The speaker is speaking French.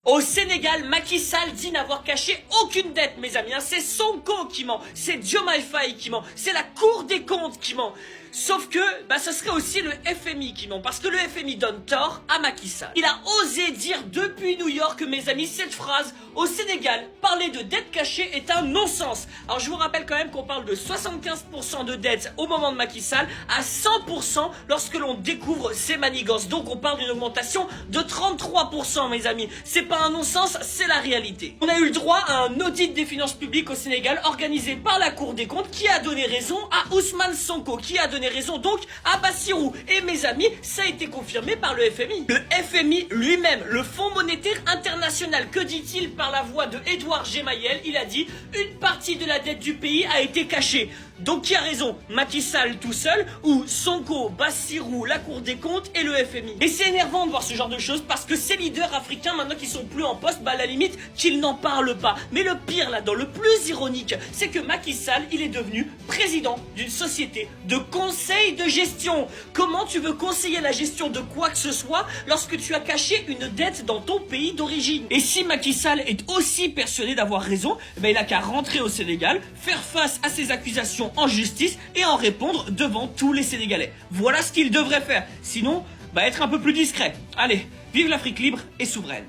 Au Sénégal, Macky Sall dit n'avoir caché aucune dette, mes amis. C'est Sonko qui ment, c'est Diomaye Faye qui ment, c'est la Cour des comptes qui ment. Sauf que, ce serait aussi le FMI qui ment, parce que le FMI donne tort à Macky Sall. Il a osé dire depuis New York, mes amis, cette phrase: au Sénégal, parler de dette cachée est un non-sens. Alors je vous rappelle quand même qu'on parle de 75% de dette au moment de Macky Sall, à 100% lorsque l'on découvre ses manigances. Donc on parle d'une augmentation de 33%, mes amis. C'est pas un non-sens, c'est la réalité. On a eu le droit à un audit des finances publiques au Sénégal organisé par la Cour des comptes qui a donné raison à Ousmane Sonko, qui a donné raison donc à Bassirou. Et mes amis, ça a été confirmé par le FMI. Le FMI lui-même, le Fonds monétaire international, que dit-il par la voix de Edouard Gemayel? Il a dit: une partie de la dette du pays a été cachée. Donc qui a raison? Macky Sall tout seul, ou Sonko, Bassirou, la Cour des comptes et le FMI? Et c'est énervant de voir ce genre de choses, parce que ces leaders africains, maintenant qu'ils sont plus en poste, à la limite qu'ils n'en parlent pas. Mais le pire là-dedans, le plus ironique, c'est que Macky Sall, il est devenu président d'une société de conseil de gestion. Comment tu veux conseiller la gestion de quoi que ce soit lorsque tu as caché une dette dans ton pays d'origine? Et si Macky Sall est aussi persuadé d'avoir raison, il a qu'à rentrer au Sénégal, faire face à ces accusations en justice et en répondre devant tous les Sénégalais. Voilà ce qu'il devrait faire. Sinon, être un peu plus discret. Allez, vive l'Afrique libre et souveraine.